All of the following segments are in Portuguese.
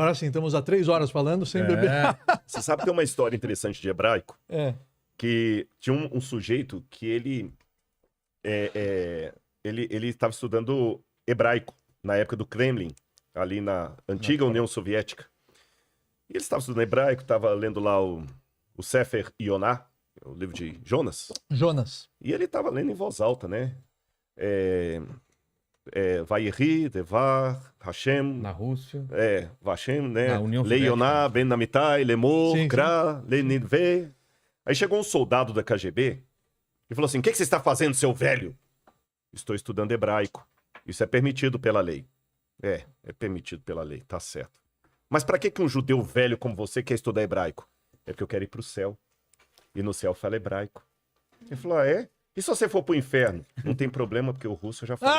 Agora sim, estamos há 3 horas falando sem beber. Você sabe que tem uma história interessante de hebraico? É. Que tinha um sujeito que ele estava estudando hebraico na época do Kremlin, ali na antiga União Soviética. E ele estava estudando hebraico, estava lendo lá o Sefer Yonah, o livro de Jonas. Jonas. E ele estava lendo em voz alta, né? Vayeri, Devar, Hashem. Na Rússia. Vashem, né? Na União Le Soviética. Yonah, Ben Namitai, Lemor, Sim, Kra, Le Nidve. Aí chegou um soldado da KGB e falou assim: o que você está fazendo, seu velho? Estou estudando hebraico. Isso é permitido pela lei. É permitido pela lei, tá certo. Mas para que um judeu velho como você quer estudar hebraico? É porque eu quero ir pro céu. E no céu fala hebraico. Ele falou: E se você for pro inferno? Não tem problema, porque o russo eu já falei.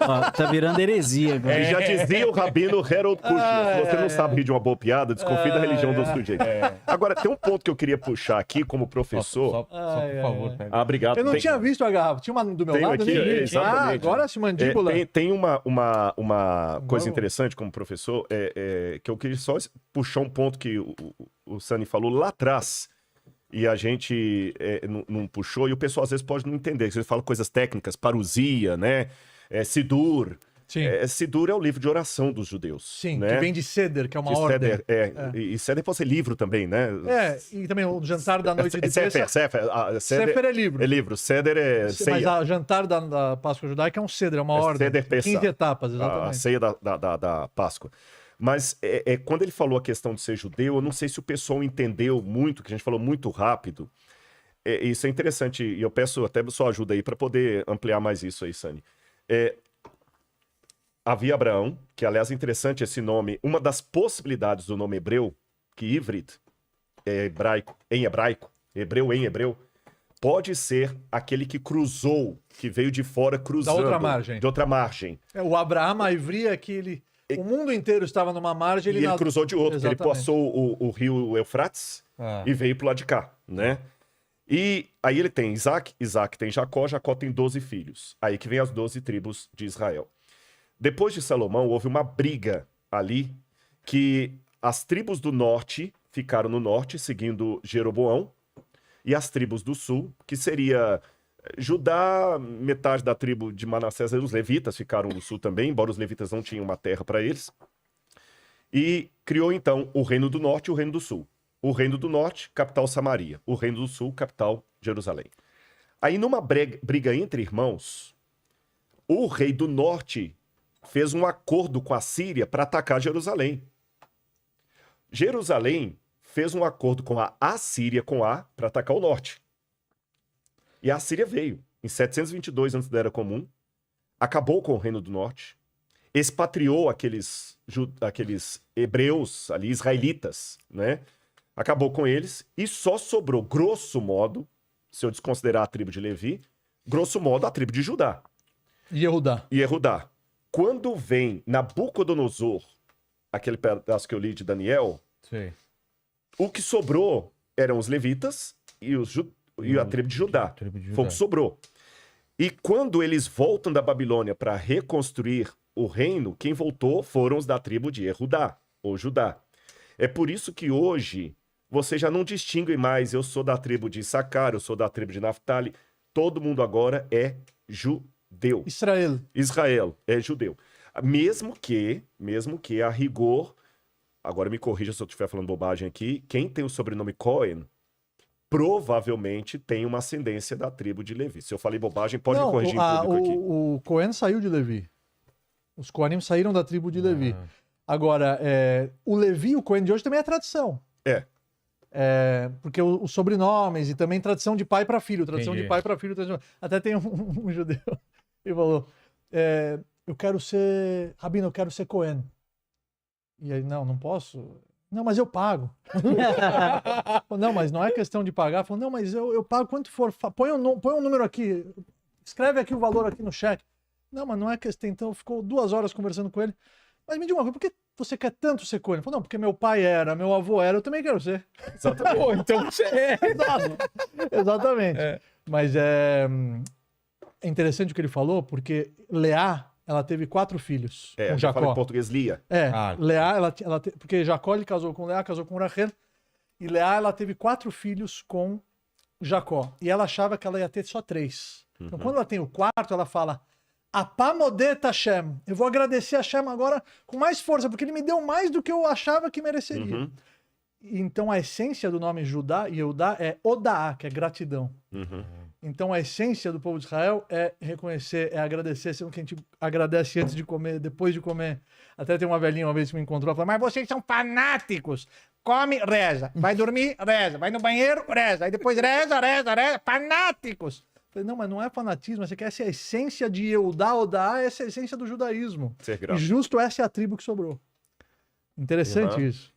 Ó, tá virando heresia agora. E já dizia o rabino Harold Kushner: se você não sabe rir de uma boa piada, desconfie da religião do sujeito. Agora, tem um ponto que eu queria puxar aqui como professor. Só por favor, pega. Obrigado. Eu não tinha visto a garrafa. Tinha uma do meu Tenho lado? aqui, nem vi. exatamente. Agora se mandíbula. Tem uma coisa Vamos. interessante como professor, que eu queria só puxar um ponto que o Sani falou lá atrás, e a gente não puxou, e o pessoal às vezes pode não entender. Você fala coisas técnicas, parousia, né? Sidur. Sim. Sidur é o livro de oração dos judeus. Sim, né? que vem de Seder, que é uma De ordem. Seder, e Seder pode ser livro também, né? E também o jantar da noite de Sefer, terça. Sefer Sefer é livro. É livro, Seder é ceia. Mas o jantar da Páscoa judaica é um Seder, é uma ordem. Seder Pessah. 15 etapas, A exatamente. ceia da Páscoa. Mas quando ele falou a questão de ser judeu, eu não sei se o pessoal entendeu muito, que a gente falou muito rápido. Isso é interessante, e eu peço até sua ajuda aí para poder ampliar mais isso aí, Sani. Havia Abraão, que aliás é interessante esse nome, uma das possibilidades do nome hebreu, que Ivrit é hebraico, hebreu em hebreu, pode ser aquele que cruzou, que veio de fora cruzando. Da outra margem. De outra margem. O Abraham, a Ivri, é que ele... O mundo inteiro estava numa margem. E ele cruzou de outro, porque ele Exatamente. passou o rio Eufrates e veio pro lado de cá, né? E aí ele tem Isaac tem Jacó tem 12 filhos. Aí que vem as 12 tribos de Israel. Depois de Salomão, houve uma briga ali, que as tribos do norte ficaram no norte, seguindo Jeroboão, e as tribos do sul, que seria Judá, metade da tribo de Manassés, os levitas ficaram no sul também, embora os levitas não tinham uma terra para eles. E criou então o reino do norte e o reino do sul. O reino do norte, capital Samaria. O reino do sul, capital Jerusalém. Aí numa briga entre irmãos, o rei do norte fez um acordo com a Síria para atacar Jerusalém. Jerusalém fez um acordo com a Assíria, para atacar o norte. E a Síria veio, em 722 antes da Era Comum, acabou com o Reino do Norte, expatriou aqueles hebreus ali, israelitas, né? Acabou com eles e só sobrou, grosso modo, se eu desconsiderar a tribo de Levi, grosso modo a tribo de Judá. E Yehudá. Quando vem Nabucodonosor, aquele pedaço que eu li de Daniel, Sei. o que sobrou eram os levitas e a tribo de Judá. Foi o que sobrou. E quando eles voltam da Babilônia para reconstruir o reino, quem voltou foram os da tribo de Yehudá, ou Judá. É por isso que hoje você já não distingue mais, eu sou da tribo de Issacar, eu sou da tribo de Naftali. Todo mundo agora é judeu. Israel é judeu. Mesmo que a rigor, agora me corrija se eu estiver falando bobagem aqui, quem tem o sobrenome Cohen provavelmente tem uma ascendência da tribo de Levi. Se eu falei bobagem, pode me corrigir em público aqui. O Cohen saiu de Levi. Os Cohenim saíram da tribo de Levi. Agora, o Levi e o Cohen de hoje também é tradição. Porque os sobrenomes e também tradição de pai para filho. Tradição de pai para filho. Até tem um judeu que falou, eu quero ser... Rabino, eu quero ser Cohen. E aí, não posso... Não, mas eu pago. Não, mas não é questão de pagar. Falou, não, mas eu pago quanto for. Põe um número aqui. Escreve aqui o valor aqui no cheque. Não, mas não é questão. Então ficou 2 horas conversando com ele. Mas me diga uma coisa, por que você quer tanto ser Cohen? Ele falou, não, porque meu pai era, meu avô era, eu também quero ser. Exatamente. Pô, então você é. Exatamente. Mas é interessante o que ele falou, porque Leá ela teve 4 filhos com já fala Jacó. em português Lia. Leá, porque Jacó ele casou com Leá, casou com Rachel, e Leá ela teve 4 filhos com Jacó. E ela achava que ela ia ter só 3. Então, quando ela tem o 4º, ela fala: Apamodet Hashem. Eu vou agradecer a Hashem agora com mais força, porque ele me deu mais do que eu achava que mereceria. Então, a essência do nome Judá e Eudá é Odaá, que é gratidão. Então, a essência do povo de Israel é reconhecer, é agradecer, sendo que a gente agradece antes de comer, depois de comer. Até tem uma velhinha uma vez que me encontrou, ela falou: mas vocês são fanáticos. Come, reza. Vai dormir, reza. Vai no banheiro, reza. Aí depois reza. Fanáticos. Eu falei: não, mas não é fanatismo. Essa é a essência de Eudá, Odaá, essa é a essência do judaísmo. E justo essa é a tribo que sobrou. Interessante isso.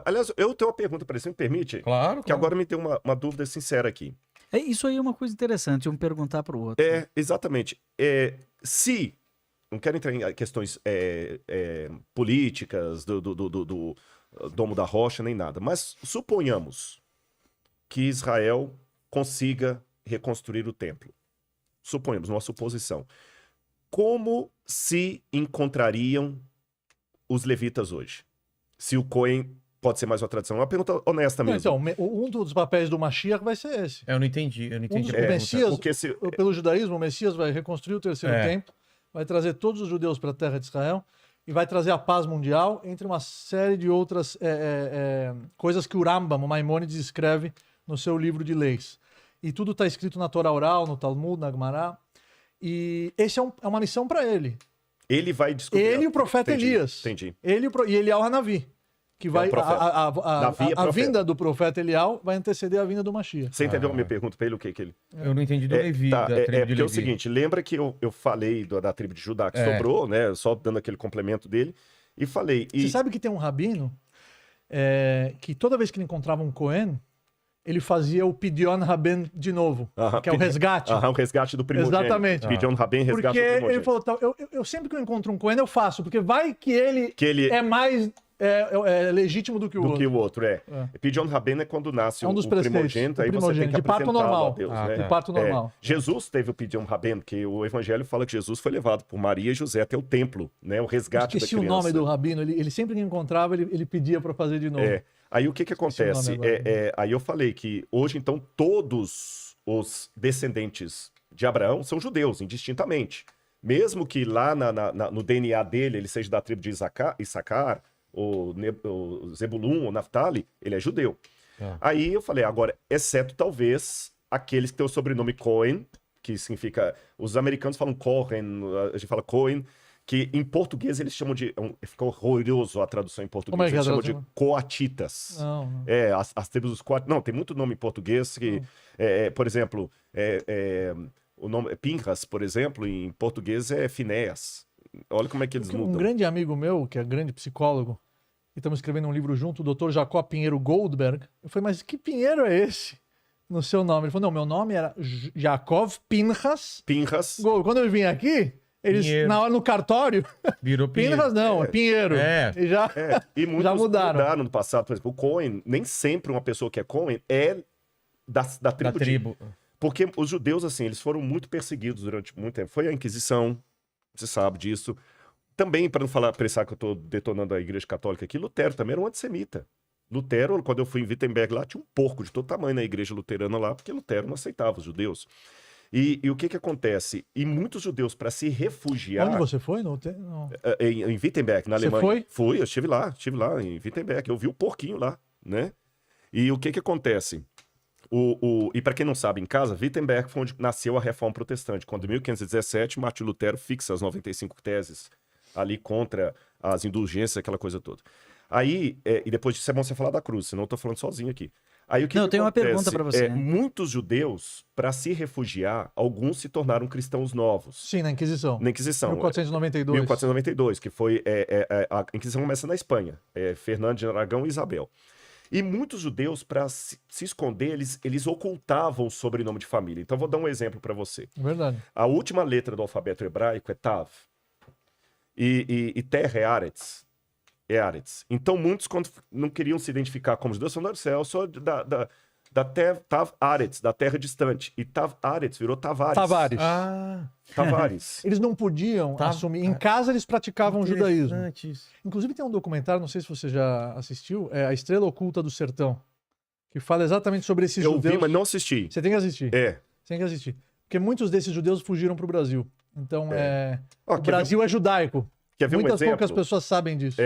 Aliás, eu tenho uma pergunta para você, me permite? Claro. Que agora me deu uma dúvida sincera aqui. Isso aí é uma coisa interessante, um perguntar para o outro. Exatamente. Se, não quero entrar em questões políticas, do Domo da Rocha, nem nada, mas suponhamos que Israel consiga reconstruir o templo. Suponhamos, uma suposição. Como se encontrariam os levitas hoje? Se o Cohen pode ser mais uma tradição. É uma pergunta honesta mesmo. Então, um dos papéis do Mashiach vai ser esse. Eu não entendi. O Messias, pelo judaísmo, o Messias vai reconstruir o terceiro templo, vai trazer todos os judeus para a terra de Israel e vai trazer a paz mundial, entre uma série de outras coisas que o Rambam, o Maimônides, escreve no seu livro de leis. E tudo está escrito na Torá oral, no Talmud, na Gemara. E esse é uma missão para ele. Ele vai descobrir. Ele e o profeta Elias. Entendi. E Elial Hanavi. Que vai, a vinda do profeta Elial vai anteceder a vinda do Mashiach. Você entendeu a minha pergunta para ele? O que ele... Eu não entendi do Levi, da tribo de Levi. Porque é o seguinte, lembra que eu falei da tribo de Judá que sobrou, né? Só dando aquele complemento dele. E falei... Você sabe que tem um rabino que toda vez que ele encontrava um Cohen, ele fazia o Pidyon Haben de novo, que é o resgate. O resgate do primogênito. Exatamente. Pidyon Haben, resgate do primogênito. Porque ele falou, eu sempre que eu encontro um Cohen, eu faço, porque vai que ele é mais... legítimo do que o outro. Pidyon Haben é quando nasce um dos o primogênito, aí você tem que de parto normal. A Deus, né? De parto normal. Jesus teve o Pidyon Haben, que o evangelho fala que Jesus foi levado por Maria e José até o templo, né? O resgate da criança. Esqueci o nome do rabino, ele sempre que encontrava, ele pedia para fazer de novo. Aí o que acontece? Aí eu falei que hoje, então, todos os descendentes de Abraão são judeus, indistintamente. Mesmo que lá no DNA dele ele seja da tribo de Issacar, o Zebulun, ou Naftali, ele é judeu. Aí eu falei, agora, exceto talvez aqueles que têm o sobrenome Cohen, que significa... Os americanos falam Cohen, a gente fala Cohen, que em português eles chamam de... Ficou horroroso a tradução em português. Eles chamam de coatitas. Não. As tribos dos coatitas... Não, tem muito nome em português que... por exemplo, o nome Pinhas, por exemplo, em português é Finéas. Olha como é que eles mudam. Um grande amigo meu, que é grande psicólogo, e estamos escrevendo um livro junto, o Dr. Jacó Pinheiro Goldberg. Eu falei, mas que Pinheiro é esse no seu nome? Ele falou, não, meu nome era Jacob Pinhas. Gold. Quando eu vim aqui, eles, na hora no cartório, virou Pinhas não, é Pinheiro. E muitos já mudaram no passado. Por exemplo, o Cohen, nem sempre uma pessoa que é Cohen é da tribo. Porque os judeus, assim, eles foram muito perseguidos durante muito tempo. Foi a Inquisição, você sabe disso. Também, para não pensar que eu estou detonando a Igreja Católica aqui, Lutero também era um antissemita. Lutero, quando eu fui em Wittenberg lá, tinha um porco de todo tamanho na igreja luterana lá, porque Lutero não aceitava os judeus. E o que acontece? E muitos judeus, para se refugiar... Onde você foi? Não. Em Wittenberg, na Alemanha. Você foi? Fui, eu estive lá em Wittenberg. Eu vi o porquinho lá, né? E o que acontece? E para quem não sabe, em casa, Wittenberg foi onde nasceu a Reforma Protestante, quando em 1517 Martim Lutero fixa as 95 teses ali contra as indulgências, aquela coisa toda. Aí, e depois disso é bom você falar da cruz, senão eu tô falando sozinho aqui. Aí, eu tenho uma pergunta para você. Muitos judeus, para se refugiar, alguns se tornaram cristãos novos. Sim, na Inquisição. 1492. 1492, que foi... a Inquisição começa na Espanha. Fernando de Aragão e Isabel. E muitos judeus, para se esconder, eles ocultavam o sobrenome de família. Então, vou dar um exemplo para você. Verdade. A última letra do alfabeto hebraico é Tav. E Ter é Aretz. Então, muitos, quando não queriam se identificar como judeus, falaram, eu sou Tav Aretz, da terra distante. E Tav Aretz virou Tavares. Tavares. Tavares. Eles não podiam assumir. Em casa eles praticavam o judaísmo. Isso. Inclusive tem um documentário, não sei se você já assistiu, é A Estrela Oculta do Sertão, que fala exatamente sobre esses judeus. Eu vi, mas não assisti. Você tem que assistir. É. Você tem que assistir. Porque muitos desses judeus fugiram para o Brasil. Então, o Brasil é judaico. Quer ver Muitas um exemplo? poucas pessoas sabem disso.